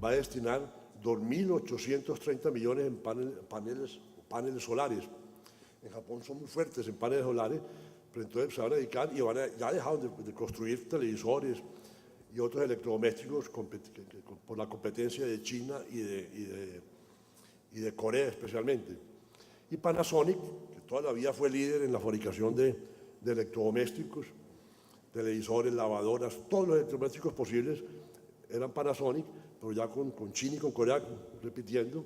va a destinar 2.830 millones en paneles solares. En Japón son muy fuertes en paneles solares, pero entonces se van a dedicar y ya dejaron de construir televisores y otros electrodomésticos por la competencia de China y de Corea especialmente. Y Panasonic, que toda la vida fue líder en la fabricación de electrodomésticos, televisores, lavadoras, todos los electrodomésticos posibles eran Panasonic, pero ya con China y con Corea, repitiendo,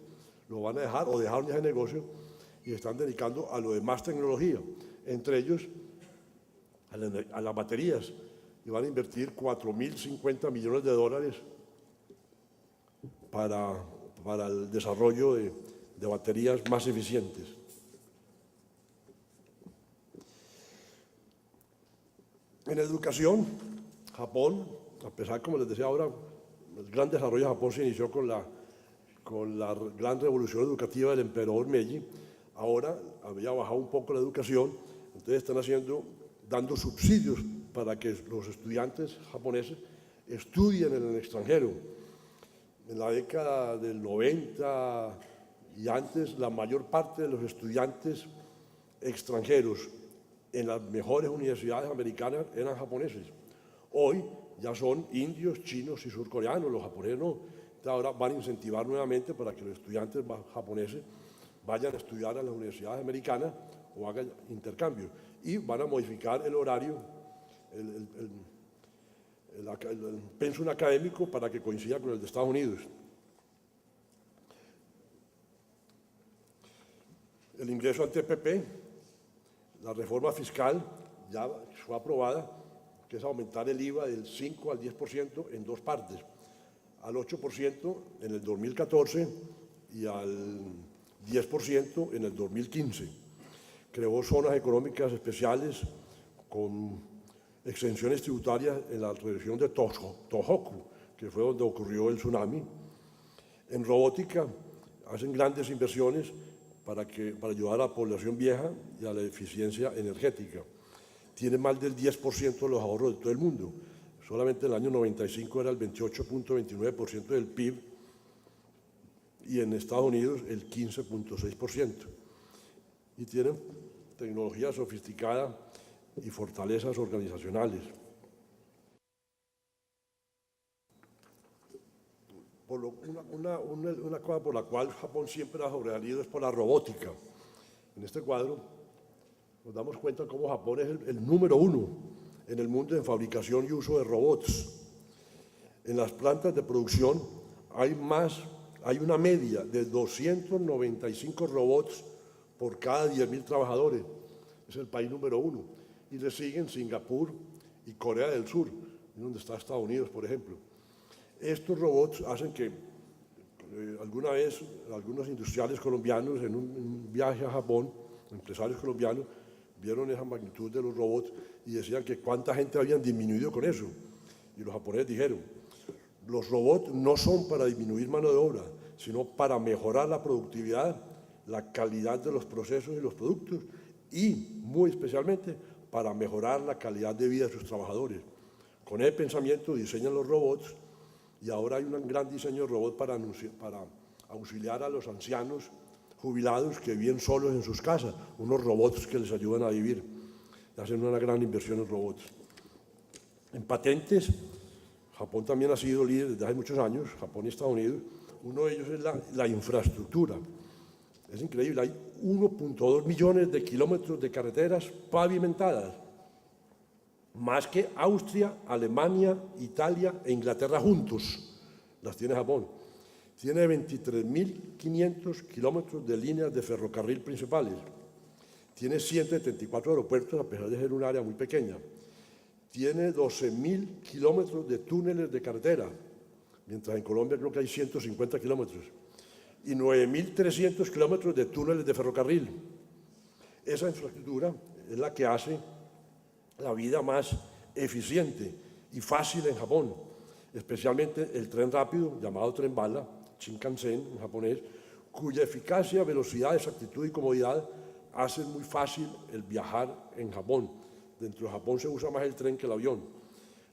lo van a dejar o dejaron ya ese negocio y están dedicando a lo de más tecnología, entre ellos a las baterías, y van a invertir 4.050 millones de dólares para el desarrollo de baterías más eficientes. En educación, Japón, a pesar, como les decía ahora, el gran desarrollo de Japón se inició con la gran revolución educativa del emperador Meiji. Ahora había bajado un poco la educación, entonces están dando subsidios para que los estudiantes japoneses estudien en el extranjero. En la década del 90 y antes, la mayor parte de los estudiantes extranjeros en las mejores universidades americanas eran japoneses. Hoy ya son indios, chinos y surcoreanos, los japoneses no. Ahora van a incentivar nuevamente para que los estudiantes japoneses vayan a estudiar a las universidades americanas o hagan intercambio. Y van a modificar el horario, el pensum académico para que coincida con el de Estados Unidos. El ingreso al TPP, la reforma fiscal ya fue aprobada, que es aumentar el IVA del 5 al 10% en dos partes, al 8% en el 2014 y al 10% en el 2015. Creó zonas económicas especiales con exenciones tributarias en la región de Tohoku, que fue donde ocurrió el tsunami. En robótica hacen grandes inversiones para ayudar a la población vieja y a la eficiencia energética. Tiene más del 10% de los ahorros de todo el mundo. Solamente en el año 95 era el 28.29% del PIB y en Estados Unidos el 15.6%. Y tienen tecnología sofisticada y fortalezas organizacionales. Una cosa por la cual Japón siempre ha sobresalido es por la robótica. En este cuadro nos damos cuenta cómo Japón es el número 1 en el mundo en fabricación y uso de robots. En las plantas de producción hay una media de 295 robots por cada 10.000 trabajadores. Es el país número 1. Y le siguen Singapur y Corea del Sur, donde está Estados Unidos, por ejemplo. Estos robots hacen que alguna vez algunos industriales colombianos en un viaje a Japón, empresarios colombianos, vieron esa magnitud de los robots y decían que cuánta gente habían disminuido con eso. Y los japoneses dijeron, los robots no son para disminuir mano de obra, sino para mejorar la productividad, la calidad de los procesos y los productos y, muy especialmente, para mejorar la calidad de vida de sus trabajadores. Con ese pensamiento diseñan los robots y ahora hay un gran diseño de robot para auxiliar a los ancianos jubilados que viven solos en sus casas, unos robots que les ayudan a vivir. Hacen una gran inversión en robots. En patentes, Japón también ha sido líder desde hace muchos años, Japón y Estados Unidos. Uno de ellos es la infraestructura. Es increíble, hay 1.2 millones de kilómetros de carreteras pavimentadas, más que Austria, Alemania, Italia e Inglaterra juntos, las tiene Japón. Tiene 23.500 kilómetros de líneas de ferrocarril principales. Tiene 174 aeropuertos, a pesar de ser un área muy pequeña. Tiene 12.000 kilómetros de túneles de carretera, mientras en Colombia creo que hay 150 kilómetros. Y 9.300 kilómetros de túneles de ferrocarril. Esa infraestructura es la que hace la vida más eficiente y fácil en Japón, especialmente el tren rápido, llamado tren bala, Shinkansen en japonés, cuya eficacia, velocidad, exactitud y comodidad hacen muy fácil el viajar en Japón. Dentro de Japón se usa más el tren que el avión.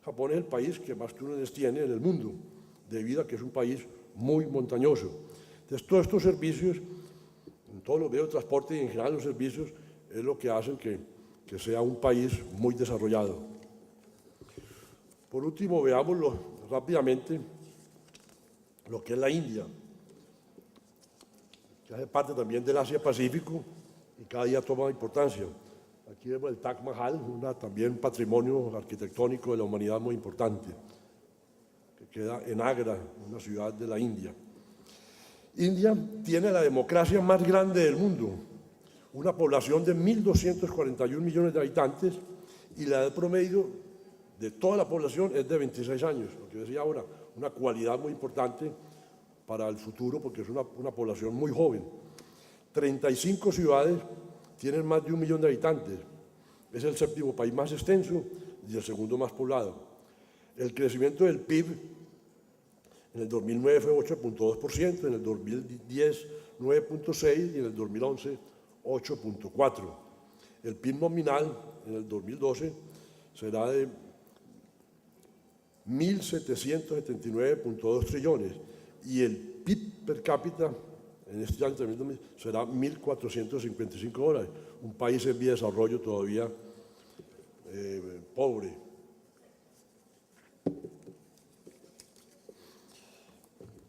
Japón es el país que más túneles tiene en el mundo, debido a que es un país muy montañoso. Entonces, todos estos servicios, en todos los medios de transporte y en general los servicios, es lo que hacen que sea un país muy desarrollado. Por último, veámoslo rápidamente lo que es la India, que hace parte también del Asia-Pacífico y cada día toma importancia. Aquí vemos el Taj Mahal, también patrimonio arquitectónico de la humanidad muy importante, que queda en Agra, una ciudad de la India. India tiene la democracia más grande del mundo, una población de 1.241 millones de habitantes y la edad promedio de toda la población es de 26 años, lo que decía ahora, una cualidad muy importante para el futuro porque es una población muy joven. 35 ciudades tienen más de 1 millón de habitantes, es el séptimo país más extenso y el segundo más poblado. El crecimiento del PIB en el 2009 fue 8.2%, en el 2010 9.6% y en el 2011 8.4%. El PIB nominal en el 2012 será de 1.779.2 trillones y el PIB per cápita en este año también será $1.455, un país en vía de desarrollo todavía pobre.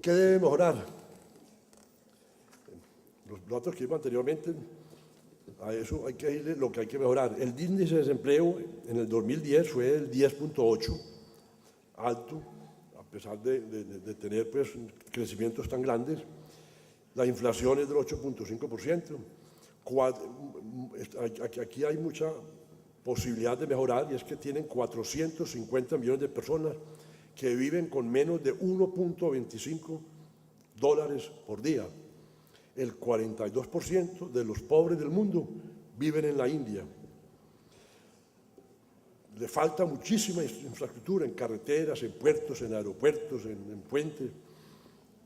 ¿Qué debe mejorar? Los datos que vimos anteriormente, a eso hay que irle lo que hay que mejorar. El índice de desempleo en el 2010 fue el 10.8, alto, a pesar de tener pues, crecimientos tan grandes. La inflación es del 8.5%. Aquí hay mucha posibilidad de mejorar y es que tienen 450 millones de personas que viven con menos de $1.25 por día. El 42% de los pobres del mundo viven en la India. Le falta muchísima infraestructura en carreteras, en puertos, en aeropuertos, en puentes.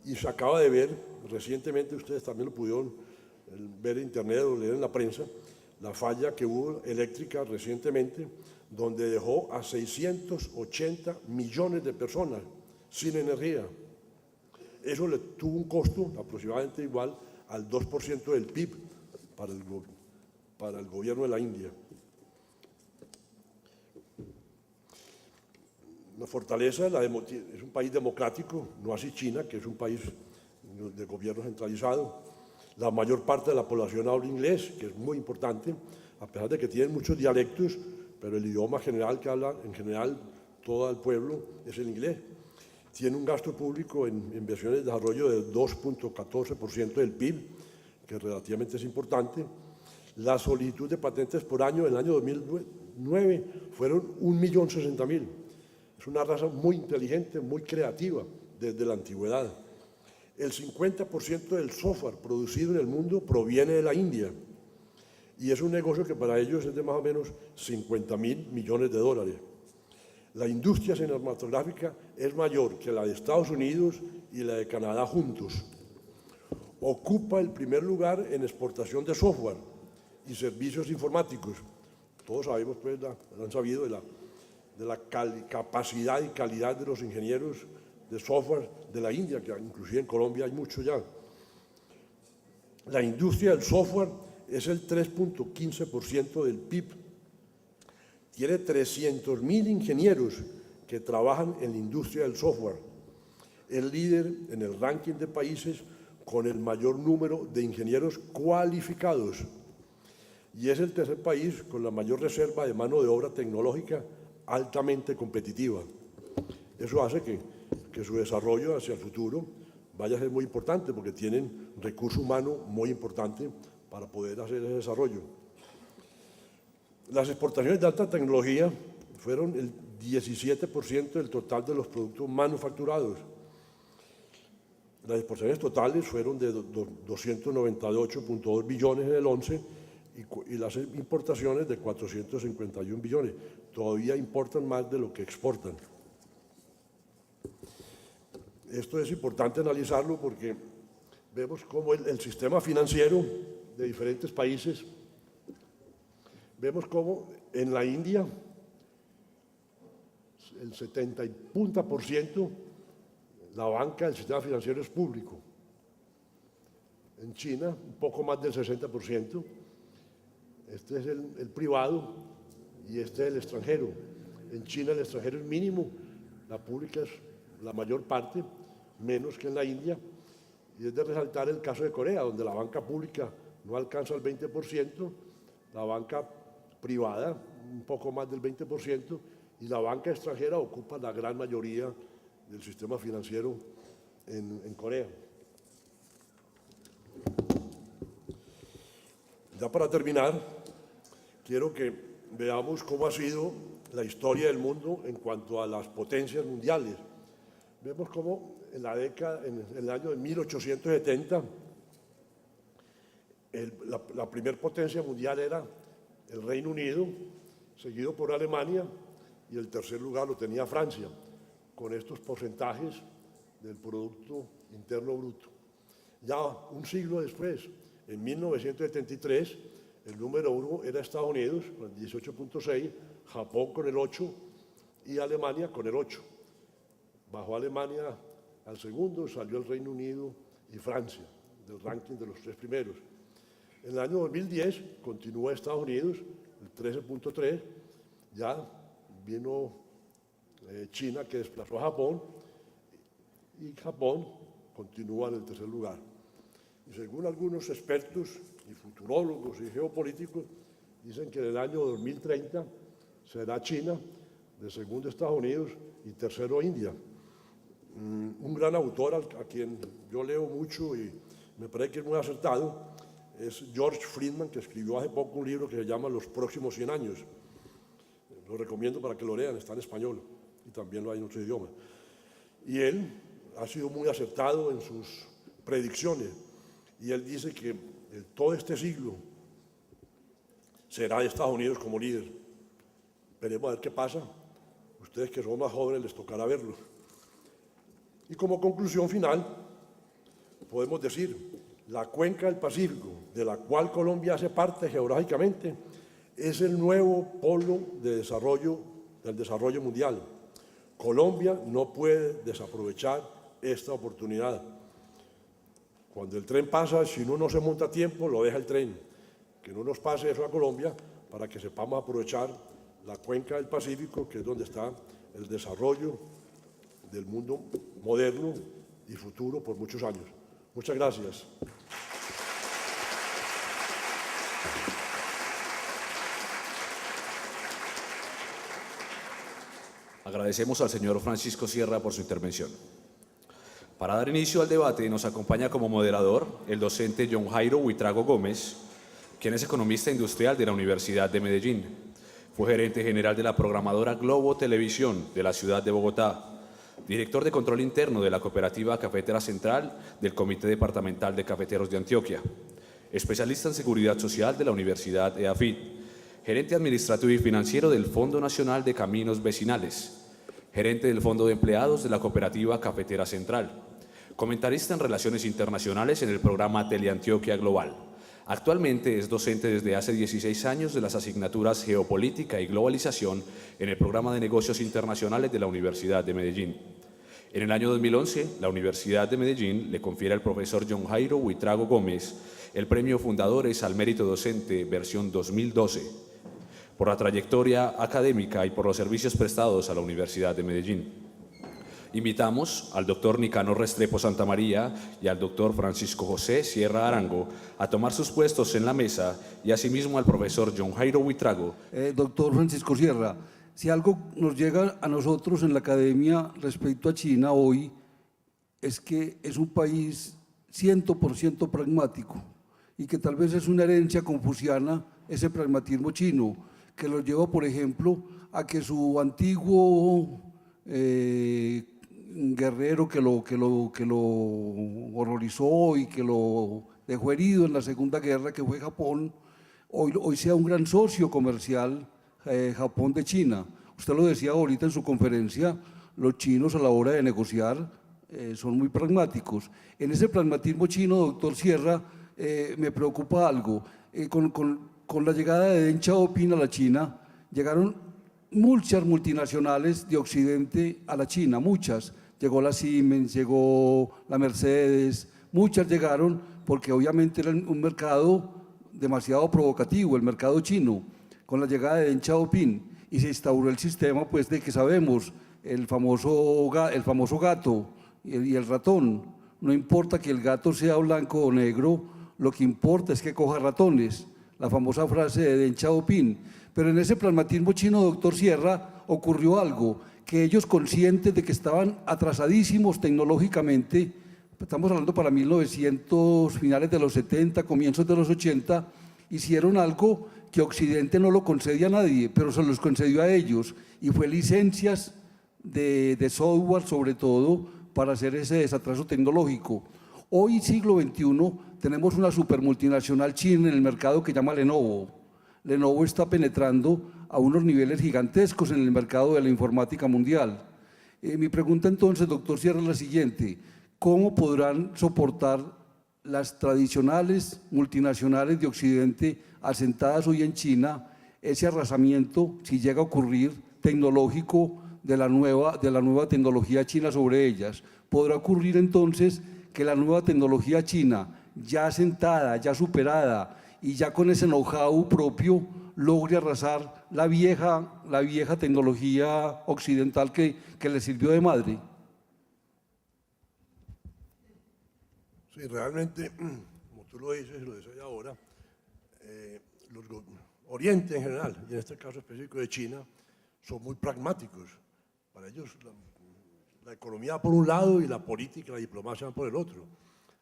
Y se acaba de ver, recientemente ustedes también lo pudieron ver en internet o leer en la prensa, la falla que hubo eléctrica recientemente, donde dejó a 680 millones de personas sin energía. Eso le tuvo un costo aproximadamente igual al 2% del PIB para el gobierno de la India. La fortaleza es un país democrático, no así China, que es un país de gobierno centralizado. La mayor parte de la población habla inglés, que es muy importante, a pesar de que tienen muchos dialectos, pero el idioma general que habla en general todo el pueblo es el inglés. Tiene un gasto público en inversiones de desarrollo de 2.14% del PIB, que relativamente es importante. La solicitud de patentes por año en el año 2009 fueron 1.060.000. Es una raza muy inteligente, muy creativa desde la antigüedad. El 50% del software producido en el mundo proviene de la India y es un negocio que para ellos es de más o menos 50.000 millones de dólares. La industria cinematográfica es mayor que la de Estados Unidos y la de Canadá juntos. Ocupa el primer lugar en exportación de software y servicios informáticos. Todos sabemos, pues, han sabido de la capacidad y calidad de los ingenieros de software de la India, que inclusive en Colombia hay mucho ya. La industria del software es el 3.15% del PIB. Tiene 300.000 ingenieros que trabajan en la industria del software. Es líder en el ranking de países con el mayor número de ingenieros cualificados y es el tercer país con la mayor reserva de mano de obra tecnológica altamente competitiva. Eso hace que su desarrollo hacia el futuro vaya a ser muy importante porque tienen recurso humano muy importante para poder hacer ese desarrollo. Las exportaciones de alta tecnología fueron el 17% del total de los productos manufacturados. Las exportaciones totales fueron de 298.2 billones en el 11 y las importaciones de 451 billones. Todavía importan más de lo que exportan. Esto es importante analizarlo porque vemos cómo el sistema financiero de diferentes países, vemos cómo en la India el 70% la banca del sistema financiero es público. En China, un poco más del 60%. Este es el privado y este es el extranjero. En China el extranjero es mínimo, la pública es la mayor parte, menos que en la India. Y es de resaltar el caso de Corea, donde la banca pública no alcanza el 20%, la banca privada un poco más del 20%, y la banca extranjera ocupa la gran mayoría del sistema financiero en Corea. Ya para terminar, quiero que veamos cómo ha sido la historia del mundo en cuanto a las potencias mundiales. Vemos cómo en el año de 1870, la primer potencia mundial era el Reino Unido, seguido por Alemania, y el tercer lugar lo tenía Francia, con estos porcentajes del Producto Interno Bruto. Ya un siglo después, en 1973, el número 1 era Estados Unidos, con el 18.6, Japón con el 8 y Alemania con el 8. Bajó Alemania al segundo, salió el Reino Unido y Francia, del ranking de los tres primeros. En el año 2010 continúa Estados Unidos, el 13.3, ya vino China, que desplazó a Japón, y Japón continúa en el tercer lugar. Y según algunos expertos y futurólogos y geopolíticos, dicen que en el año 2030 será China, de segundo Estados Unidos y tercero India. Un gran autor a quien yo leo mucho y me parece que es muy acertado es George Friedman, que escribió hace poco un libro que se llama Los próximos 100 años. Lo recomiendo para que lo lean, está en español y también lo hay en otro idioma. Y él ha sido muy acertado en sus predicciones y él dice que todo este siglo será de Estados Unidos como líder. Veremos a ver qué pasa. Ustedes que son más jóvenes les tocará verlo. Y como conclusión final, podemos decir, la cuenca del Pacífico, de la cual Colombia hace parte geográficamente, es el nuevo polo de desarrollo, del desarrollo mundial. Colombia no puede desaprovechar esta oportunidad. Cuando el tren pasa, si uno no se monta a tiempo, lo deja el tren. Que no nos pase eso a Colombia para que sepamos aprovechar la cuenca del Pacífico, que es donde está el desarrollo del mundo moderno y futuro por muchos años. Muchas gracias. Agradecemos al señor Francisco Sierra por su intervención. Para dar inicio al debate nos acompaña como moderador el docente John Jairo Buitrago Gómez, quien es economista industrial de la Universidad de Medellín. Fue gerente general de la programadora Globo Televisión de la ciudad de Bogotá, director de control interno de la cooperativa Cafetera Central del Comité Departamental de Cafeteros de Antioquia, especialista en seguridad social de la Universidad EAFIT, gerente administrativo y financiero del Fondo Nacional de Caminos Vecinales, gerente del Fondo de Empleados de la cooperativa Cafetera Central, comentarista en Relaciones Internacionales en el programa Teleantioquia Global. Actualmente es docente desde hace 16 años de las asignaturas Geopolítica y Globalización en el programa de Negocios Internacionales de la Universidad de Medellín. En el año 2011, la Universidad de Medellín le confiere al profesor John Jairo Buitrago Gómez el premio Fundadores al Mérito Docente versión 2012, por la trayectoria académica y por los servicios prestados a la Universidad de Medellín. Invitamos al doctor Nicanor Restrepo Santamaría y al doctor Francisco José Sierra Arango a tomar sus puestos en la mesa y asimismo al profesor John Jairo Buitrago. Doctor Francisco Sierra, si algo nos llega a nosotros en la academia respecto a China hoy, es que es un país 100% pragmático y que tal vez es una herencia confuciana ese pragmatismo chino, que lo lleva, por ejemplo, a que su antiguo guerrero que lo horrorizó y que lo dejó herido en la Segunda Guerra, que fue Japón, hoy sea un gran socio comercial Japón de China. Usted lo decía ahorita en su conferencia, los chinos a la hora de negociar son muy pragmáticos. En ese pragmatismo chino, doctor Sierra, me preocupa algo. Con la llegada de Deng Xiaoping a la China, llegaron muchas multinacionales de Occidente a la China, muchas. llegó la Siemens, llegó la Mercedes, muchas llegaron porque obviamente era un mercado demasiado provocativo, el mercado chino, con la llegada de Deng Xiaoping, y se instauró el sistema pues de que sabemos, el famoso gato y el ratón. No importa que el gato sea blanco o negro, lo que importa es que coja ratones, la famosa frase de Deng Xiaoping. Pero en ese pragmatismo chino, doctor Sierra, ocurrió algo, que ellos conscientes de que estaban atrasadísimos tecnológicamente, estamos hablando para 1900, finales de los 70, comienzos de los 80, hicieron algo que Occidente no lo concedía a nadie, pero se los concedió a ellos, y fue licencias de software sobre todo para hacer ese desatraso tecnológico. Hoy, siglo XXI, tenemos una supermultinacional china en el mercado que llama Lenovo. Lenovo está penetrando a unos niveles gigantescos en el mercado de la informática mundial. Mi pregunta entonces, doctor Sierra, es la siguiente: ¿cómo podrán soportar las tradicionales multinacionales de Occidente asentadas hoy en China ese arrasamiento, si llega a ocurrir, tecnológico de la nueva tecnología china sobre ellas? ¿Podrá ocurrir entonces que la nueva tecnología china, ya asentada, ya superada y ya con ese know-how propio, logre arrasar la vieja tecnología occidental que le sirvió de madre? Sí, realmente, como tú lo dices y lo dices ahora, Oriente en general, y en este caso específico de China, son muy pragmáticos. Para ellos la economía por un lado y la política y la diplomacia por el otro.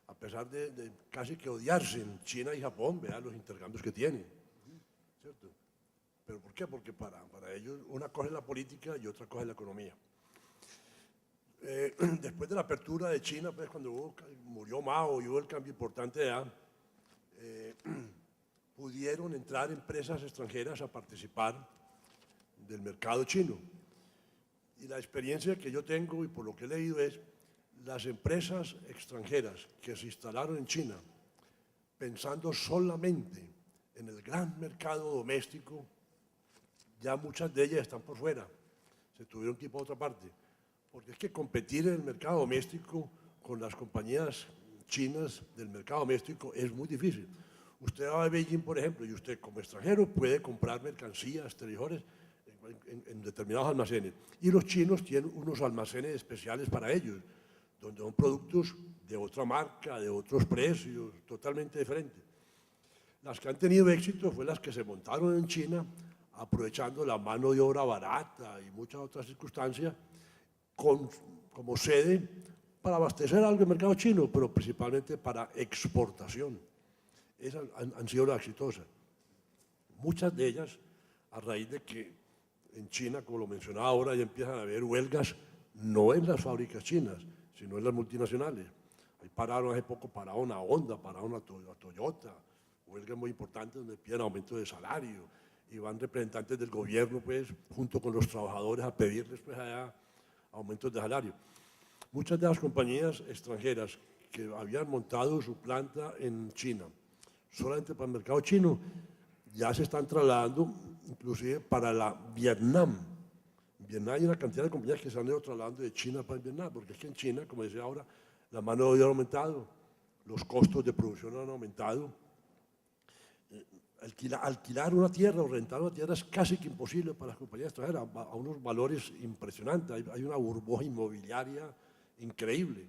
A pesar de casi que odiarse en China y Japón, vean los intercambios que tienen, ¿cierto? ¿Pero por qué? Porque para ellos una cosa es la política y otra cosa es la economía. Después de la apertura de China, pues cuando murió Mao y hubo el cambio importante allá, pudieron entrar empresas extranjeras a participar del mercado chino. Y la experiencia que yo tengo y por lo que he leído es, las empresas extranjeras que se instalaron en China pensando solamente en el gran mercado doméstico, ya muchas de ellas están por fuera, se tuvieron que ir por otra parte, porque es que competir en el mercado doméstico con las compañías chinas del mercado doméstico es muy difícil. Usted va a Beijing, por ejemplo, y usted como extranjero puede comprar mercancías exteriores en determinados almacenes. Y los chinos tienen unos almacenes especiales para ellos, donde son productos de otra marca, de otros precios, totalmente diferentes. Las que han tenido éxito fue las que se montaron en China, aprovechando la mano de obra barata y muchas otras circunstancias, como sede para abastecer algo del mercado chino, pero principalmente para exportación. Esas han sido las exitosas. Muchas de ellas, a raíz de que en China, como lo mencionaba ahora, ya empiezan a haber huelgas, no en las fábricas chinas, sino en las multinacionales. Ahí pararon hace poco, pararon a Honda, pararon a Toyota, huelgas muy importantes donde piden aumento de salario, y van representantes del gobierno, pues, junto con los trabajadores a pedirles, pues, allá aumentos de salario. Muchas de las compañías extranjeras que habían montado su planta en China, solamente para el mercado chino, ya se están trasladando inclusive para la Vietnam. En Vietnam hay una cantidad de compañías que se han ido trasladando de China para Vietnam, porque es que en China, como decía ahora, la mano de obra ha aumentado, los costos de producción han aumentado. Alquilar una tierra o rentar una tierra es casi que imposible para las compañías extranjeras, a unos valores impresionantes. Hay una burbuja inmobiliaria increíble.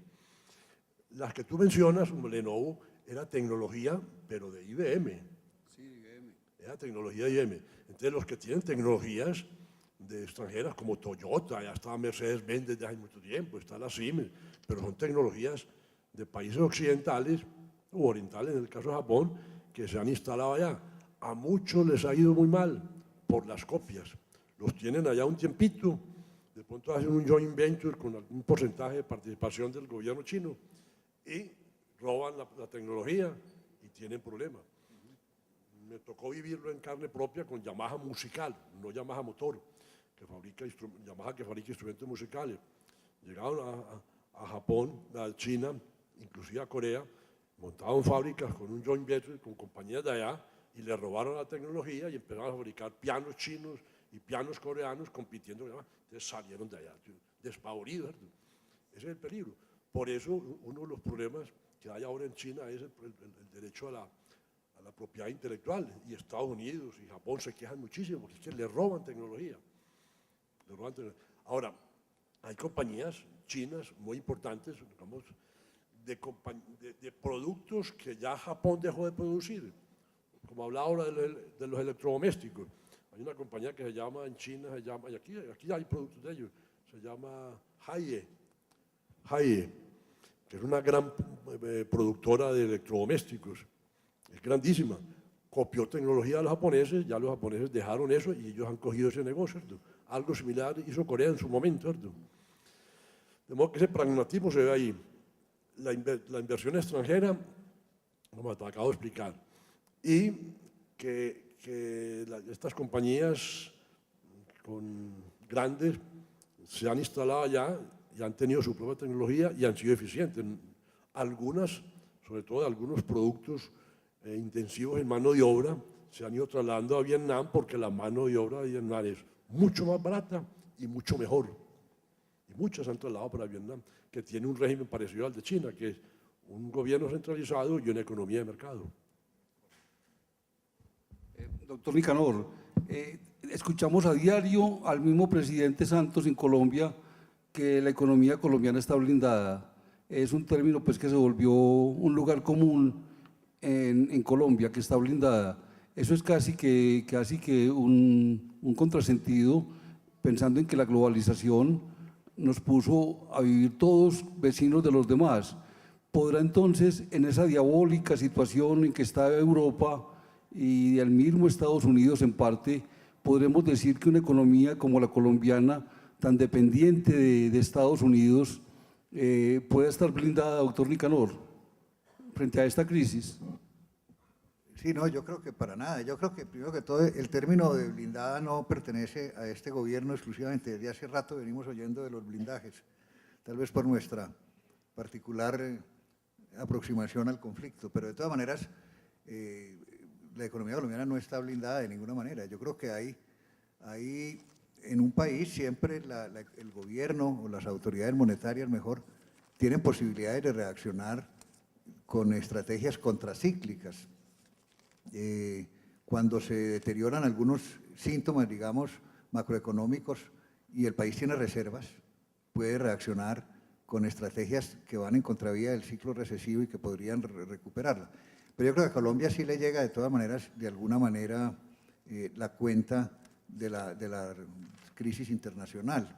Las que tú mencionas, como Lenovo, era tecnología, pero de IBM. Sí, IBM. Era tecnología de IBM. Entonces, los que tienen tecnologías de extranjeras, como Toyota, ya está Mercedes-Benz desde hace mucho tiempo, está la Siemens, pero son tecnologías de países occidentales o orientales, en el caso de Japón, que se han instalado allá. A muchos les ha ido muy mal por las copias. Los tienen allá un tiempito, de pronto hacen un joint venture con algún porcentaje de participación del gobierno chino y roban la tecnología y tienen problemas. Me tocó vivirlo en carne propia con Yamaha Musical, no Yamaha Motor, Yamaha que fabrica instrumentos musicales. Llegaron a Japón, a China, inclusive a Corea, montaron fábricas con un joint venture, con compañías de allá, y le robaron la tecnología y empezaron a fabricar pianos chinos y pianos coreanos compitiendo. Entonces salieron de allá, despavoridos. Ese es el peligro. Por eso uno de los problemas que hay ahora en China es el derecho a la propiedad intelectual, y Estados Unidos y Japón se quejan muchísimo porque es que le roban tecnología. Ahora, hay compañías chinas muy importantes, digamos, de productos que ya Japón dejó de producir, como hablaba ahora de los electrodomésticos. Hay una compañía que se llama en China, y aquí hay productos de ellos, se llama Haye, que es una gran productora de electrodomésticos, es grandísima. Copió tecnología de los japoneses, ya los japoneses dejaron eso y ellos han cogido ese negocio, ¿cierto? Algo similar hizo Corea en su momento, ¿cierto? De modo que ese pragmatismo se ve ahí. La inversión extranjera, como te acabo de explicar, y que estas compañías grandes se han instalado allá y han tenido su propia tecnología y han sido eficientes. Algunas, sobre todo algunos productos intensivos en mano de obra, se han ido trasladando a Vietnam porque la mano de obra de Vietnam es mucho más barata y mucho mejor. Y muchas han trasladado para Vietnam, que tiene un régimen parecido al de China, que es un gobierno centralizado y una economía de mercado. Doctor Nicanor, escuchamos a diario al mismo presidente Santos en Colombia que la economía colombiana está blindada. Es un término pues, que se volvió un lugar común en Colombia, que está blindada. Eso es casi que un contrasentido, pensando en que la globalización nos puso a vivir todos vecinos de los demás. ¿Podrá entonces, en esa diabólica situación en que está Europa y el mismo Estados Unidos en parte, podremos decir que una economía como la colombiana, tan dependiente de Estados Unidos, pueda estar blindada, doctor Nicanor, frente a esta crisis? Sí, no, yo creo que para nada. Yo creo que primero que todo el término de blindada no pertenece a este gobierno exclusivamente. Desde hace rato venimos oyendo de los blindajes, tal vez por nuestra particular aproximación al conflicto, pero de todas maneras la economía colombiana no está blindada de ninguna manera. Yo creo que hay en un país siempre el gobierno o las autoridades monetarias mejor tienen posibilidades de reaccionar con estrategias contracíclicas. Cuando se deterioran algunos síntomas, digamos, macroeconómicos y el país tiene reservas, puede reaccionar con estrategias que van en contravía del ciclo recesivo y que podrían recuperarla. Pero yo creo que a Colombia sí le llega de todas maneras, de alguna manera, la cuenta de la crisis internacional.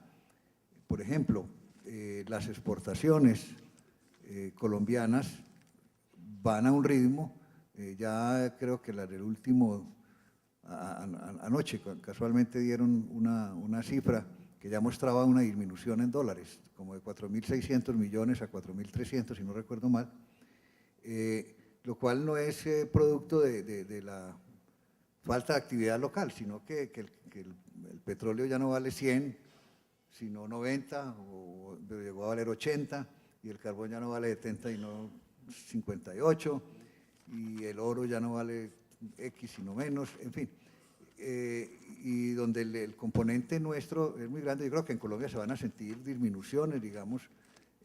Por ejemplo, las exportaciones colombianas van a un ritmo, ya creo que la del último, anoche casualmente dieron una cifra que ya mostraba una disminución en dólares, como de 4.600 millones a 4.300, si no recuerdo mal, lo cual no es producto de la falta de actividad local, sino que el petróleo ya no vale 100, sino 90, pero llegó a valer 80, y el carbón ya no vale 70 y no 58, y el oro ya no vale X sino menos, en fin. Y donde el componente nuestro es muy grande, yo creo que en Colombia se van a sentir disminuciones, digamos,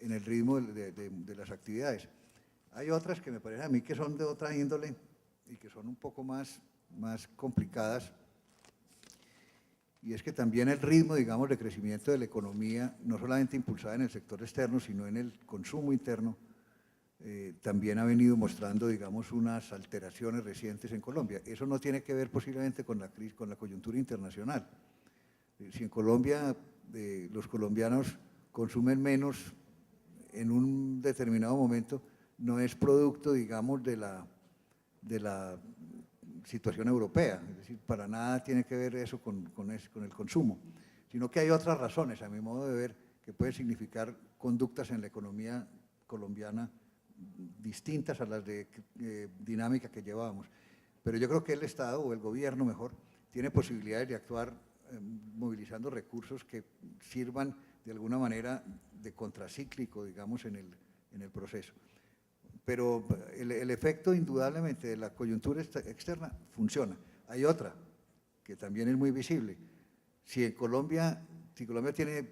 en el ritmo de las actividades. Hay otras que me parecen a mí que son de otra índole y que son un poco más complicadas, y es que también el ritmo, digamos, de crecimiento de la economía, no solamente impulsada en el sector externo, sino en el consumo interno, también ha venido mostrando, digamos, unas alteraciones recientes en Colombia. Eso no tiene que ver posiblemente con la crisis, con la coyuntura internacional. Si en Colombia los colombianos consumen menos en un determinado momento, no es producto, digamos, de la situación europea, es decir, para nada tiene que ver eso con el consumo, sino que hay otras razones, a mi modo de ver, que pueden significar conductas en la economía colombiana distintas a las de dinámica que llevábamos. Pero yo creo que el Estado, o el gobierno mejor, tiene posibilidades de actuar movilizando recursos que sirvan de alguna manera de contracíclico, digamos, en el proceso. Pero el efecto indudablemente de la coyuntura externa funciona. Hay otra que también es muy visible. Si Colombia tiene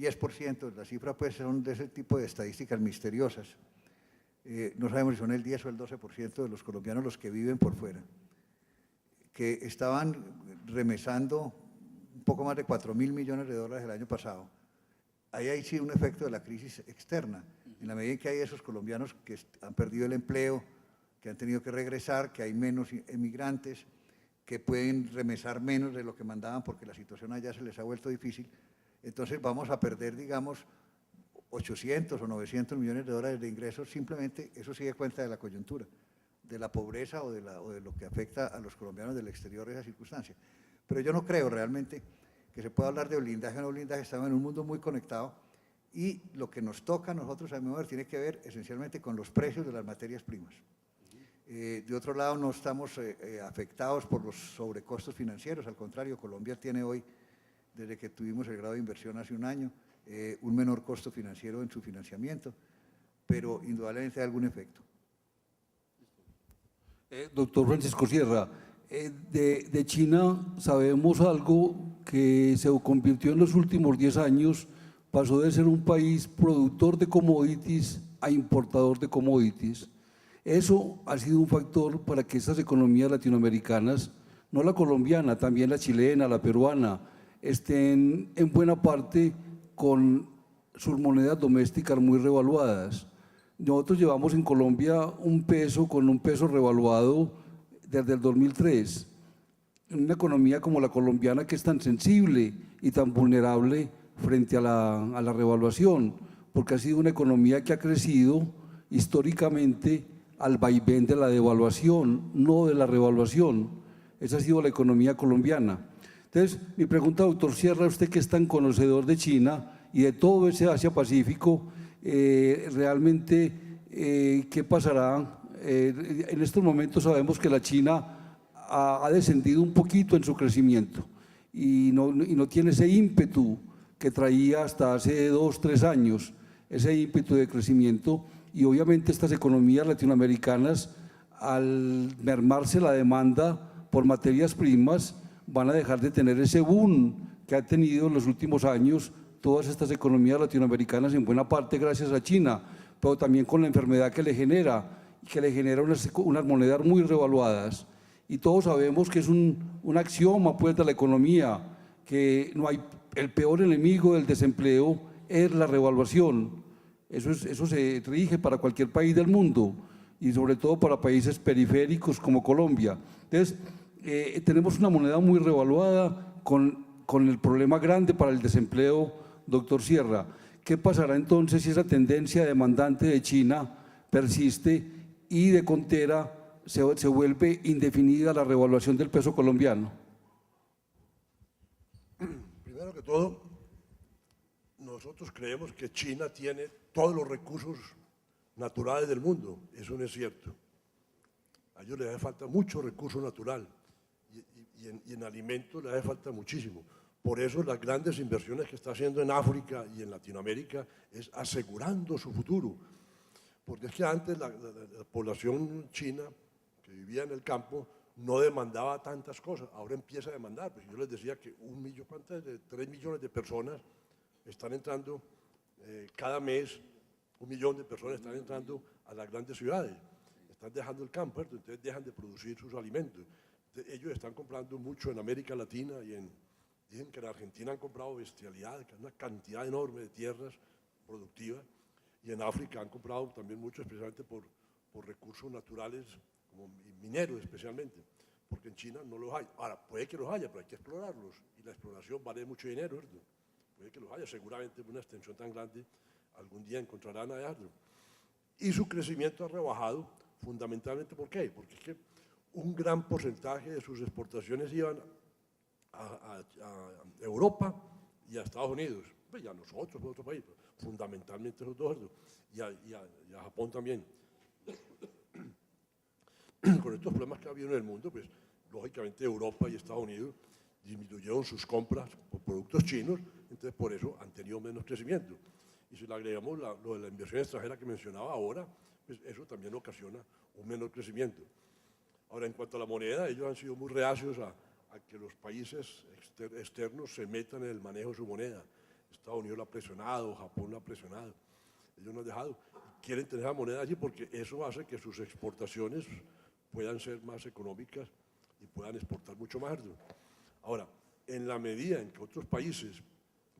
10%, la cifra pues son de ese tipo de estadísticas misteriosas. No sabemos si son el 10 o el 12% de los colombianos los que viven por fuera, que estaban remesando un poco más de 4.000 millones de dólares el año pasado. Ahí hay sí un efecto de la crisis externa, en la medida en que hay esos colombianos que han perdido el empleo, que han tenido que regresar, que hay menos emigrantes, que pueden remesar menos de lo que mandaban porque la situación allá se les ha vuelto difícil. Entonces vamos a perder, digamos, 800 o 900 millones de dólares de ingresos, simplemente eso sí da cuenta de la coyuntura, de la pobreza o de lo que afecta a los colombianos del exterior esa circunstancia. Pero yo no creo realmente que se pueda hablar de blindaje o no blindaje, estamos en un mundo muy conectado y lo que nos toca a nosotros, a mi modo, tiene que ver esencialmente con los precios de las materias primas. De otro lado, no estamos afectados por los sobrecostos financieros, al contrario, Colombia tiene hoy, desde que tuvimos el grado de inversión hace un año, un menor costo financiero en su financiamiento, pero indudablemente hay algún efecto. Doctor Francisco Sierra, de China sabemos algo que se convirtió en los últimos 10 años, pasó de ser un país productor de commodities a importador de commodities. Eso ha sido un factor para que estas economías latinoamericanas, no la colombiana, también la chilena, la peruana, estén en buena parte con sus monedas domésticas muy revaluadas. Nosotros llevamos en Colombia un peso con un peso revaluado desde el 2003. En una economía como la colombiana que es tan sensible y tan vulnerable frente a la revaluación, porque ha sido una economía que ha crecido históricamente al vaivén de la devaluación, no de la revaluación. Esa ha sido la economía colombiana. Entonces, mi pregunta, doctor Sierra, usted que es tan conocedor de China y de todo ese Asia-Pacífico, realmente, ¿qué pasará? En estos momentos sabemos que la China ha descendido un poquito en su crecimiento y no tiene ese ímpetu que traía hasta hace 2, 3 años, ese ímpetu de crecimiento. Y obviamente estas economías latinoamericanas, al mermarse la demanda por materias primas, van a dejar de tener ese boom que ha tenido en los últimos años todas estas economías latinoamericanas, en buena parte gracias a China, pero también con la enfermedad que le genera unas monedas muy revaluadas. Y todos sabemos que es un axioma pues, de la economía, que no hay, el peor enemigo del desempleo es la revaluación. Eso se rige para cualquier país del mundo y sobre todo para países periféricos como Colombia. Entonces, tenemos una moneda muy revaluada con el problema grande para el desempleo, doctor Sierra. ¿Qué pasará entonces si esa tendencia demandante de China persiste y de contera se vuelve indefinida la revaluación del peso colombiano? Primero que todo, nosotros creemos que China tiene todos los recursos naturales del mundo. Eso no es cierto. A ellos les hace falta mucho recurso natural y en alimentos les hace falta muchísimo. Por eso las grandes inversiones que está haciendo en África y en Latinoamérica es asegurando su futuro. Porque es que antes la población china que vivía en el campo no demandaba tantas cosas, ahora empieza a demandar. Pues yo les decía que 3 millones de personas están entrando cada mes, 1 millón de personas están entrando a las grandes ciudades, están dejando el campo, entonces dejan de producir sus alimentos. Entonces, ellos están comprando mucho en América Latina y dicen que en Argentina han comprado bestialidad, que hay una cantidad enorme de tierras productivas, y en África han comprado también mucho, especialmente por recursos naturales, como mineros especialmente, porque en China no los hay. Ahora, puede que los haya, pero hay que explorarlos, y la exploración vale mucho dinero, ¿verdad? Puede que los haya, seguramente una extensión tan grande, algún día encontrarán allá. Y su crecimiento ha rebajado fundamentalmente, ¿por qué? Porque es que un gran porcentaje de sus exportaciones iban a Europa y a Estados Unidos, pues ya nosotros, otro país, pero fundamentalmente esos dos, y a Japón también. Con estos problemas que ha habido en el mundo, pues lógicamente Europa y Estados Unidos disminuyeron sus compras por productos chinos, entonces por eso han tenido menos crecimiento. Y si le agregamos lo de la inversión extranjera que mencionaba ahora, pues eso también ocasiona un menor crecimiento. Ahora, en cuanto a la moneda, ellos han sido muy reacios a que los países externos se metan en el manejo de su moneda. Estados Unidos lo ha presionado, Japón lo ha presionado. Ellos no han dejado. Quieren tener la moneda allí porque eso hace que sus exportaciones puedan ser más económicas y puedan exportar mucho más. Ahora, en la medida en que otros países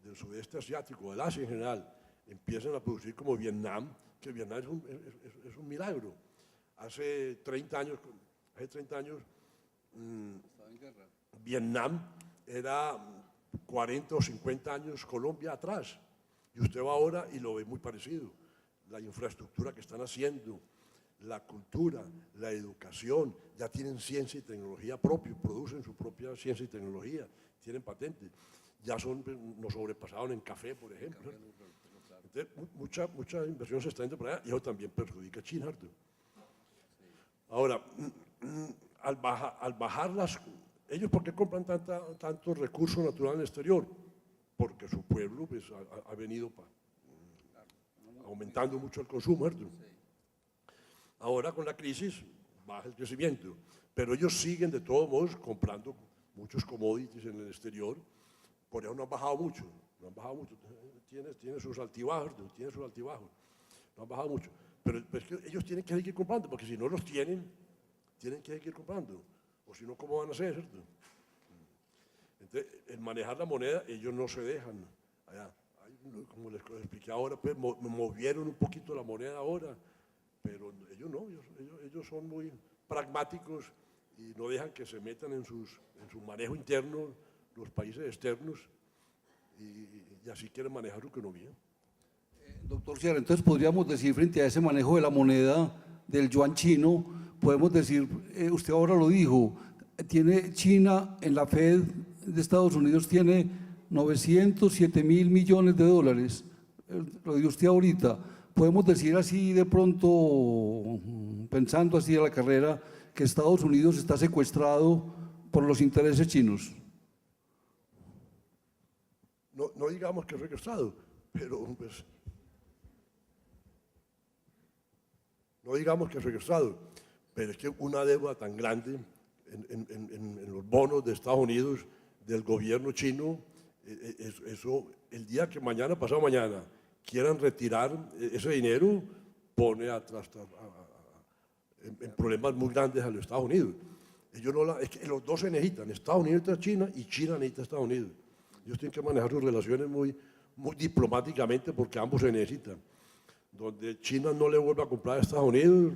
del sudeste asiático, del Asia en general, empiezan a producir como Vietnam, que Vietnam es un milagro. Hace 30 años Vietnam era 40 o 50 años Colombia atrás. Y usted va ahora y lo ve muy parecido. La infraestructura que están haciendo, la cultura, la educación, ya tienen ciencia y tecnología propia, producen su propia ciencia y tecnología, tienen patentes. Ya nos sobrepasaron en café, por ejemplo. Entonces, mucha inversión se está yendo por allá y eso también perjudica a China. Ahora, al bajar ellos, ¿por qué compran tantos recursos naturales en el exterior? Porque su pueblo pues, ha venido aumentando mucho el consumo. Ahora con la crisis baja el crecimiento, pero ellos siguen de todos modos comprando muchos commodities en el exterior, por eso no han bajado mucho, tiene sus altibajos, no han bajado mucho, pero es que ellos tienen que seguir comprando, porque si no los tienen que seguir comprando, o si no, ¿cómo van a hacer? ¿Cierto? Entonces, el manejar la moneda, ellos no se dejan. Allá, como les expliqué ahora, pues movieron un poquito la moneda ahora, pero ellos no, ellos son muy pragmáticos y no dejan que se metan en su manejo interno los países externos y así quieren manejar su economía. Doctor Sierra, entonces podríamos decir frente a ese manejo de la moneda del yuan chino, podemos decir, usted ahora lo dijo, tiene China en la Fed de Estados Unidos tiene 907 mil millones de dólares, lo dijo usted ahorita, podemos decir así de pronto, pensando así a la carrera, que Estados Unidos está secuestrado por los intereses chinos. No digamos que es secuestrado, pero pues, no digamos que es secuestrado, pero es que una deuda tan grande en los bonos de Estados Unidos, del gobierno chino, eso el día que mañana, pasado mañana, quieran retirar ese dinero, pone en problemas muy grandes a los Estados Unidos. Es que los dos se necesitan, Estados Unidos necesita a China y China necesita a Estados Unidos. Ellos tienen que manejar sus relaciones muy diplomáticamente porque ambos se necesitan. Donde China no le vuelva a comprar a Estados Unidos,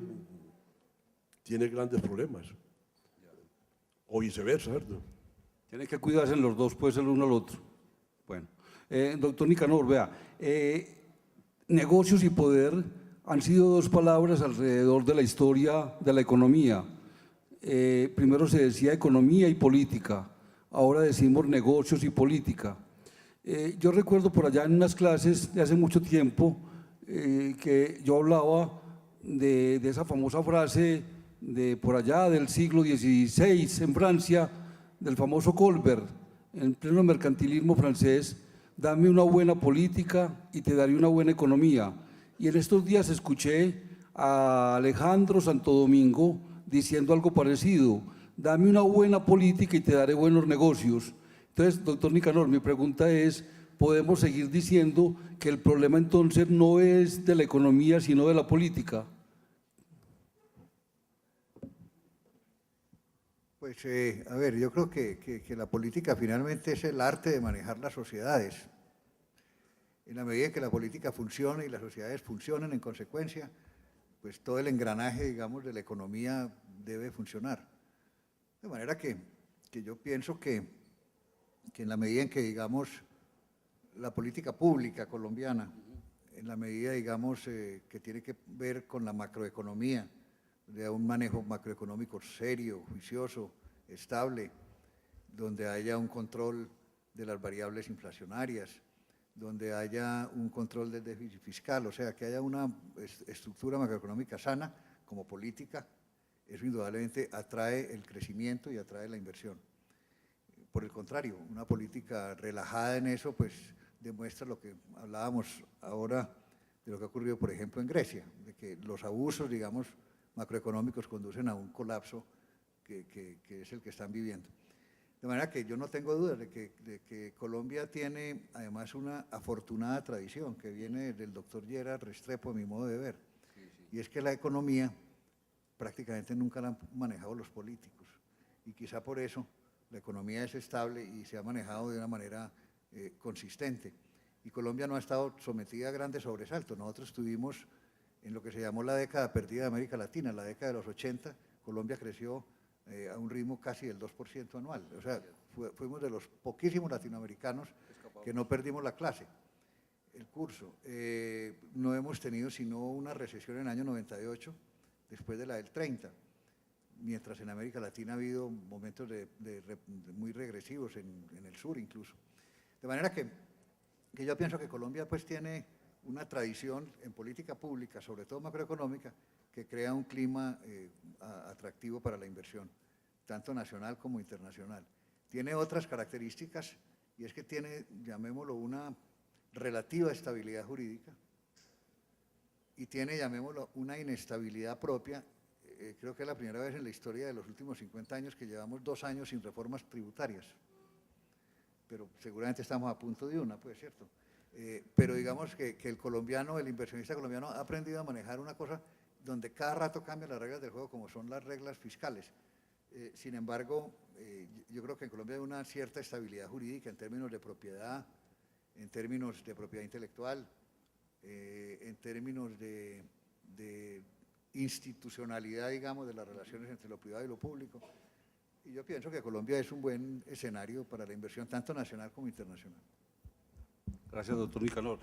tiene grandes problemas. O viceversa, ¿cierto? Tienen que cuidarse los dos, pues el uno al otro. Bueno, doctor Nicanor, vea, negocios y poder han sido dos palabras alrededor de la historia de la economía. Primero se decía economía y política, ahora decimos negocios y política. Yo recuerdo por allá en unas clases de hace mucho tiempo que yo hablaba de esa famosa frase de por allá del siglo XVI en Francia, del famoso Colbert, en pleno mercantilismo francés, dame una buena política y te daré una buena economía. Y en estos días escuché a Alejandro Santo Domingo diciendo algo parecido, dame una buena política y te daré buenos negocios. Entonces, doctor Nicanor, mi pregunta es, ¿podemos seguir diciendo que el problema entonces no es de la economía, sino de la política? Pues, a ver, yo creo que la política finalmente es el arte de manejar las sociedades. En la medida en que la política funcione y las sociedades funcionen en consecuencia, pues todo el engranaje, digamos, de la economía debe funcionar. De manera que yo pienso que en la medida en que, digamos, la política pública colombiana, en la medida, digamos, que tiene que ver con la macroeconomía, de un manejo macroeconómico serio, juicioso, estable, donde haya un control de las variables inflacionarias, donde haya un control del déficit fiscal, o sea, que haya una estructura macroeconómica sana como política, eso indudablemente atrae el crecimiento y atrae la inversión. Por el contrario, una política relajada en eso, pues demuestra lo que hablábamos ahora de lo que ha ocurrido, por ejemplo, en Grecia, de que los abusos, digamos, macroeconómicos conducen a un colapso que es el que están viviendo. De manera que yo no tengo dudas de que Colombia tiene además una afortunada tradición que viene del doctor Gerard Restrepo, a mi modo de ver, y es que la economía prácticamente nunca la han manejado los políticos, y quizá por eso la economía es estable y se ha manejado de una manera consistente. Y Colombia no ha estado sometida a grandes sobresaltos. Nosotros estuvimos en lo que se llamó la década perdida de América Latina, la década de los 80, Colombia creció a un ritmo casi del 2% anual. O sea, fuimos de los poquísimos latinoamericanos que no perdimos la clase, el curso. No hemos tenido sino una recesión en el año 98, después de la del 30, mientras en América Latina ha habido momentos muy regresivos, en el sur incluso. De manera que yo pienso que Colombia pues tiene una tradición en política pública, sobre todo macroeconómica, que crea un clima atractivo para la inversión, tanto nacional como internacional. Tiene otras características, y es que tiene, llamémoslo, una relativa estabilidad jurídica, y tiene, llamémoslo, una inestabilidad propia. Creo que es la primera vez en la historia de los últimos 50 años que llevamos 2 años sin reformas tributarias, pero seguramente estamos a punto de una, pues, ¿cierto? Pero digamos que el colombiano, el inversionista colombiano ha aprendido a manejar una cosa donde cada rato cambian las reglas del juego, como son las reglas fiscales. Sin embargo, yo creo que en Colombia hay una cierta estabilidad jurídica en términos de propiedad, en términos de propiedad intelectual, en términos de institucionalidad, digamos, de las relaciones entre lo privado y lo público. Y yo pienso que Colombia es un buen escenario para la inversión, tanto nacional como internacional. Gracias, doctor Nicanor.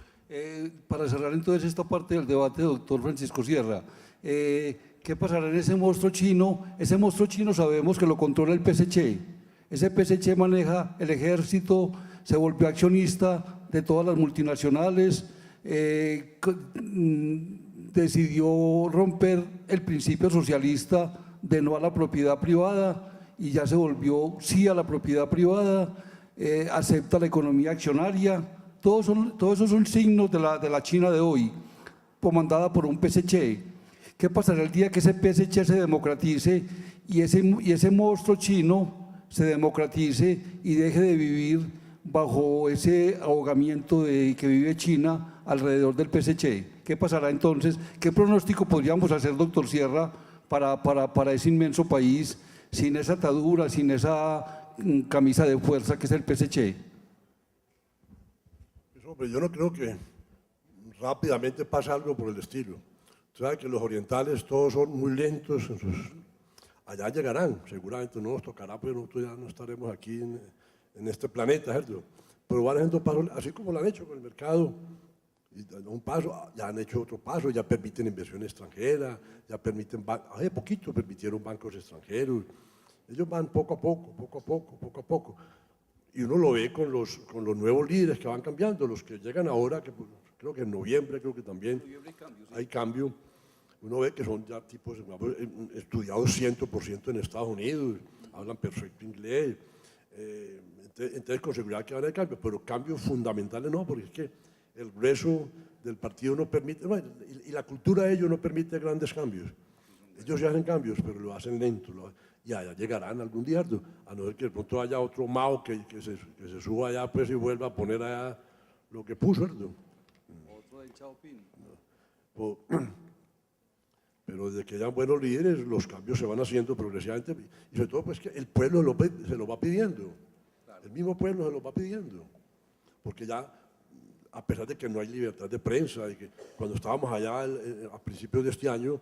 Para cerrar entonces esta parte del debate, doctor Francisco Sierra, ¿qué pasará en ese monstruo chino? Ese monstruo chino sabemos que lo controla el PSC. Ese PSC maneja el ejército, se volvió accionista de todas las multinacionales, decidió romper el principio socialista de no a la propiedad privada y ya se volvió sí a la propiedad privada, acepta la economía accionaria. Todos esos son signos de la China de hoy, comandada por un PSC. ¿Qué pasará el día que ese PSC se democratice y ese monstruo chino se democratice y deje de vivir bajo ese ahogamiento que vive China alrededor del PSC? ¿Qué pasará entonces? ¿Qué pronóstico podríamos hacer, doctor Sierra, para ese inmenso país sin esa atadura, sin esa camisa de fuerza que es el PSC? Pues, hombre, yo no creo que rápidamente pase algo por el estilo. Usted sabe que los orientales todos son muy lentos, allá llegarán, seguramente no nos tocará, pero nosotros ya no estaremos aquí en este planeta, ¿cierto? Pero van haciendo pasos, así como lo han hecho con el mercado, y un paso, ya han hecho otro paso, ya permiten inversión extranjera, ya permiten, hace poquito permitieron bancos extranjeros, ellos van poco a poco, poco a poco, poco a poco, y uno lo ve con los nuevos líderes que van cambiando, los que llegan ahora, que creo que en noviembre, creo que también hay cambio, uno ve que son ya tipos estudiados 100% en Estados Unidos, hablan perfecto inglés, entonces con seguridad que van a haber cambios, pero cambios fundamentales no, porque es que el grueso del partido no permite, y la cultura de ellos no permite grandes cambios. Ellos sí hacen cambios, pero lo hacen lento, y allá llegarán algún día, a no ser que de pronto haya otro Mao que se suba allá pues, y vuelva a poner allá lo que puso, ¿no? Otro del Chaoping. Pero desde que hayan buenos líderes, los cambios se van haciendo progresivamente, y sobre todo pues que el pueblo se lo va pidiendo, el mismo pueblo se lo va pidiendo, porque ya, a pesar de que no hay libertad de prensa, y que cuando estábamos allá a principios de este año,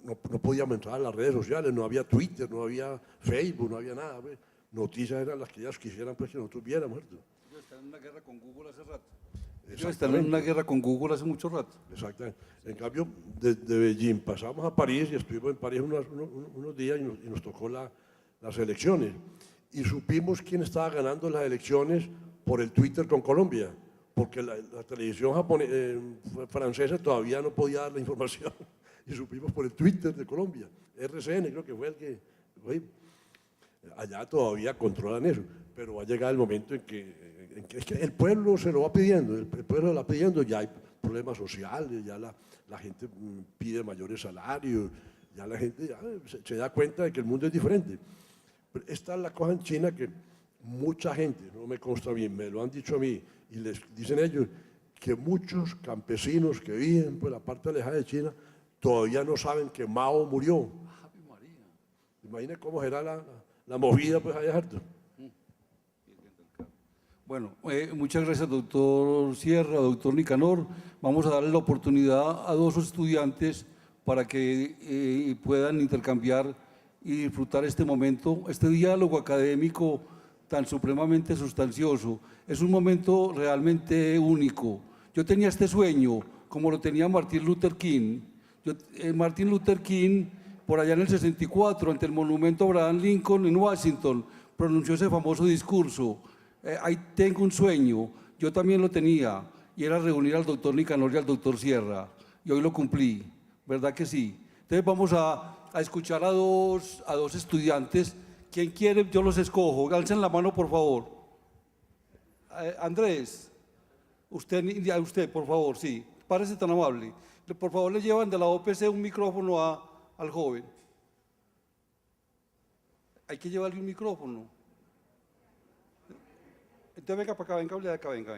no podíamos entrar a las redes sociales, no había Twitter, no había Facebook, no había nada. ¿Ves? Noticias eran las que ellas quisieran pues, que nosotros viéramos. Ellos están en una guerra con Google hace rato. Ellos están en una guerra con Google hace mucho rato. Exactamente. En cambio, de Beijing pasamos a París y estuvimos en París unos días y nos tocó las elecciones. Y supimos quién estaba ganando las elecciones por el Twitter con Colombia, porque la televisión francesa todavía no podía dar la información. Y supimos por el Twitter de Colombia, RCN creo que fue el que, allá todavía controlan eso, pero va a llegar el momento en que es que el pueblo se lo va pidiendo, el pueblo lo va pidiendo, ya hay problemas sociales, ya la gente pide mayores salarios, ya la gente ya se da cuenta de que el mundo es diferente. Pero esta es la cosa en China que mucha gente, no me consta bien, me lo han dicho a mí, y les dicen ellos que muchos campesinos que viven por la parte alejada de China todavía no saben que Mao murió. Imaginen cómo será la movida pues allá harto. Bueno, muchas gracias, doctor Sierra, doctor Nicanor. Vamos a darle la oportunidad a dos estudiantes para que puedan intercambiar y disfrutar este momento, este diálogo académico tan supremamente sustancioso. Es un momento realmente único. Yo tenía este sueño, como lo tenía Martin Luther King. Martin Luther King, por allá en el 64, ante el monumento a Abraham Lincoln en Washington, pronunció ese famoso discurso. Ahí tengo un sueño, yo también lo tenía, y era reunir al doctor Nicanor y al doctor Sierra, y hoy lo cumplí, ¿verdad que sí? Entonces vamos a escuchar a dos estudiantes. ¿Quién quiere? Yo los escojo. Alcen la mano, por favor. Andrés, usted, por favor, sí, párese tan amable. Por favor, le llevan de la OPC un micrófono al joven. Hay que llevarle un micrófono. Entonces venga para acá, venga, hable de acá, venga.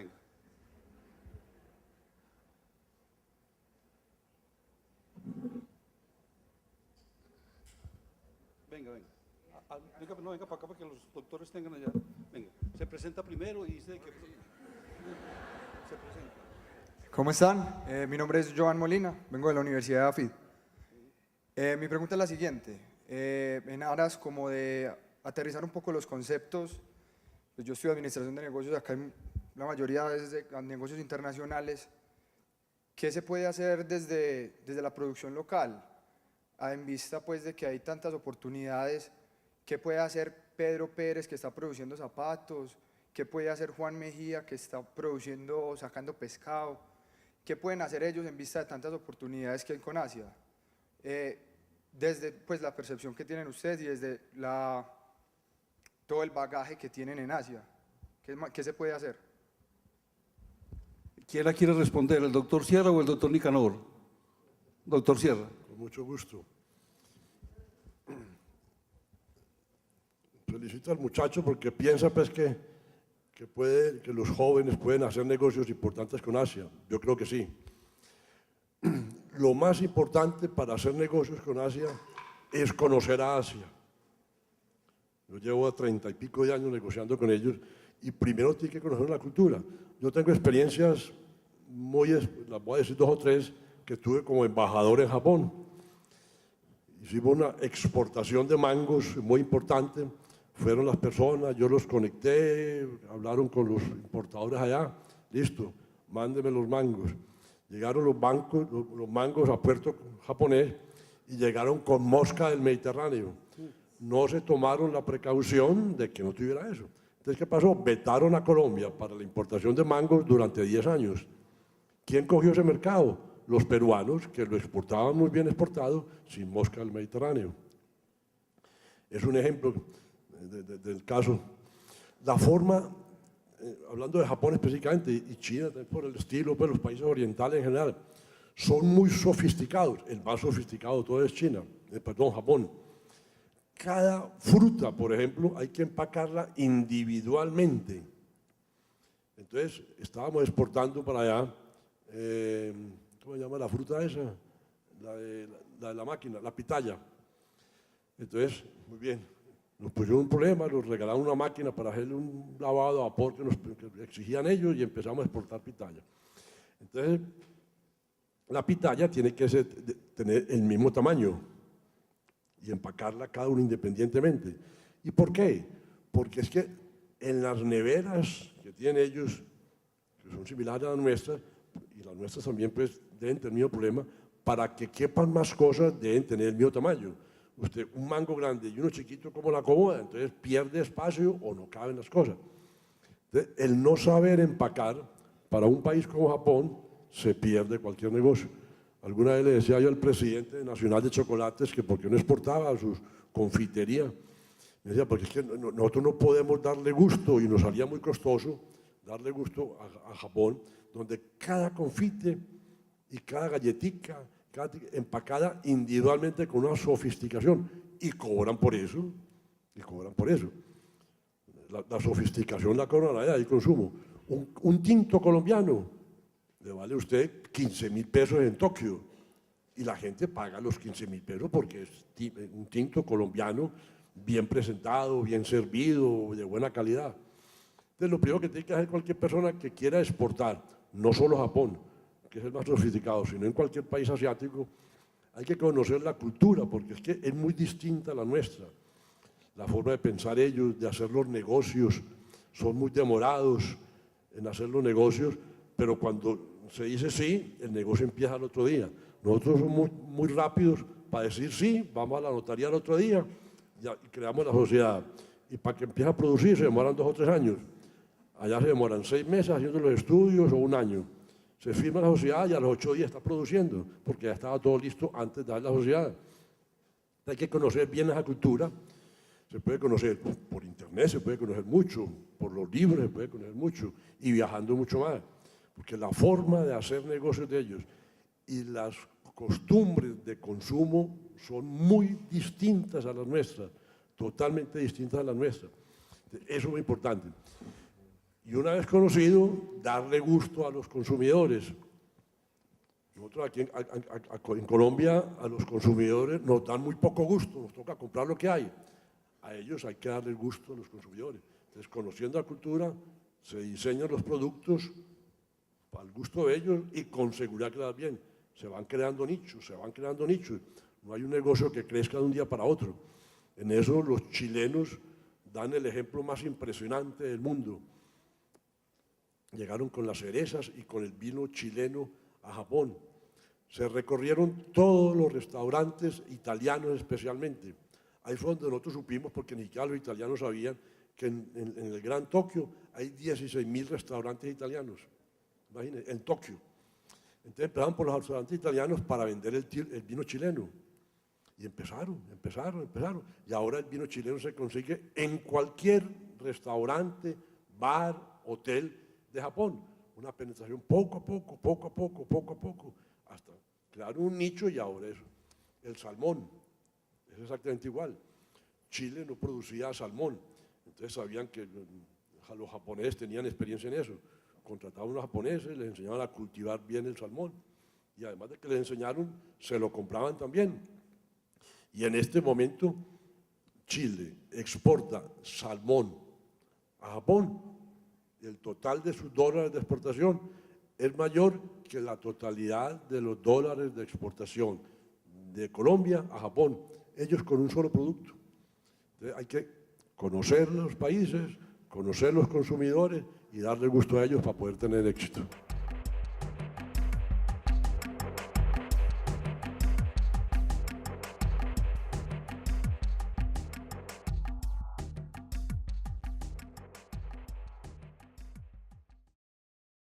Venga. No, venga para acá para que los doctores tengan allá. Venga, se presenta primero y dice que se presenta. ¿Cómo están? Mi nombre es Joan Molina, vengo de la Universidad de AFID. Mi pregunta es la siguiente, en aras como de aterrizar un poco los conceptos, pues yo estudio administración de negocios, acá en la mayoría es de negocios internacionales. ¿Qué se puede hacer desde la producción local? En vista pues de que hay tantas oportunidades, ¿qué puede hacer Pedro Pérez que está produciendo zapatos? ¿Qué puede hacer Juan Mejía que está sacando pescado? ¿Qué pueden hacer ellos en vista de tantas oportunidades que hay con Asia? Desde pues, la percepción que tienen ustedes y desde todo el bagaje que tienen en Asia, ¿qué se puede hacer? ¿Quién la quiere responder, el doctor Sierra o el doctor Nicanor? Doctor Sierra. Con mucho gusto. Felicito al muchacho porque piensa pues que los jóvenes pueden hacer negocios importantes con Asia. Yo creo que sí. Lo más importante para hacer negocios con Asia es conocer a Asia. Yo llevo 30 y pico de años negociando con ellos y primero tiene que conocer la cultura. Yo tengo experiencias las voy a decir 2 o 3, que tuve como embajador en Japón. Hicimos una exportación de mangos muy importante. Fueron las personas, yo los conecté, hablaron con los importadores allá, listo, mándenme los mangos. Llegaron los mangos a puerto japonés y llegaron con mosca del Mediterráneo. No se tomaron la precaución de que no tuviera eso. Entonces, ¿qué pasó? Vetaron a Colombia para la importación de mangos durante 10 años. ¿Quién cogió ese mercado? Los peruanos, que lo exportaban muy bien exportado, sin mosca del Mediterráneo. Es un ejemplo del caso. La forma, hablando de Japón específicamente, y China por el estilo, pues los países orientales en general, son muy sofisticados. El más sofisticado de todo es Japón. Cada fruta, por ejemplo, hay que empacarla individualmente. Entonces, estábamos exportando para allá, ¿cómo se llama la fruta esa? La de la máquina, la pitaya. Entonces, muy bien, nos pusieron un problema, nos regalaron una máquina para hacerle un lavado a vapor que exigían ellos y empezamos a exportar pitaya. Entonces, la pitaya tiene que tener el mismo tamaño y empacarla cada uno independientemente. ¿Y por qué? Porque es que en las neveras que tienen ellos, que son similares a las nuestras, y las nuestras también pues deben tener el mismo problema, para que quepan más cosas deben tener el mismo tamaño. Usted, un mango grande y uno chiquito, ¿cómo la acomoda? Entonces pierde espacio o no caben las cosas. Entonces, el no saber empacar para un país como Japón se pierde cualquier negocio. Alguna vez le decía yo al presidente nacional de chocolates que por qué no exportaba a sus confiterías. Me decía, porque es que nosotros no podemos darle gusto, y nos salía muy costoso darle gusto a Japón, donde cada confite y cada galletica, empacada individualmente con una sofisticación, y cobran por eso, la sofisticación, la coronada y consumo. Un tinto colombiano le vale a usted 15.000 pesos en Tokio y la gente paga los 15.000 pesos porque es un tinto colombiano bien presentado, bien servido, de buena calidad. Entonces, lo primero que tiene que hacer cualquier persona que quiera exportar, no solo Japón, que es el más sofisticado, sino en cualquier país asiático, hay que conocer la cultura, porque es que es muy distinta a la nuestra. La forma de pensar ellos, de hacer los negocios, son muy demorados en hacer los negocios, pero cuando se dice sí, el negocio empieza al otro día. Nosotros somos muy rápidos para decir sí, vamos a la notaría al otro día y creamos la sociedad. Y para que empiece a producir se demoran 2 o 3 años. Allá se demoran 6 meses haciendo los estudios o 1 año. Se firma la sociedad y a los 8 días está produciendo, porque ya estaba todo listo antes de dar la sociedad. Hay que conocer bien esa cultura. Se puede conocer por internet, se puede conocer mucho, por los libros se puede conocer mucho, y viajando mucho más. Porque la forma de hacer negocios de ellos y las costumbres de consumo son muy distintas a las nuestras, totalmente distintas a las nuestras. Eso es muy importante. Y una vez conocido, darle gusto a los consumidores. Nosotros aquí en Colombia a los consumidores nos dan muy poco gusto, nos toca comprar lo que hay. A ellos hay que darle gusto a los consumidores. Entonces, conociendo la cultura, se diseñan los productos al gusto de ellos y con seguridad que las bien. Se van creando nichos, se van creando nichos. No hay un negocio que crezca de un día para otro. En eso los chilenos dan el ejemplo más impresionante del mundo. Llegaron con las cerezas y con el vino chileno a Japón. Se recorrieron todos los restaurantes italianos especialmente. Ahí fue donde nosotros supimos, porque ni siquiera los italianos sabían, que en el Gran Tokio hay 16.000 restaurantes italianos. Imagínense, en Tokio. Entonces empezaron por los restaurantes italianos para vender el vino chileno. Y empezaron. Y ahora el vino chileno se consigue en cualquier restaurante, bar, hotel de Japón. Una penetración poco a poco, hasta crear un nicho y ahora eso. El salmón, es exactamente igual. Chile no producía salmón, entonces sabían que los japoneses tenían experiencia en eso. Contrataban a unos japoneses, les enseñaban a cultivar bien el salmón y además de que les enseñaron, se lo compraban también. Y en este momento Chile exporta salmón a Japón. El total de sus dólares de exportación es mayor que la totalidad de los dólares de exportación de Colombia a Japón, ellos con un solo producto. Entonces hay que conocer los países, conocer los consumidores y darle gusto a ellos para poder tener éxito.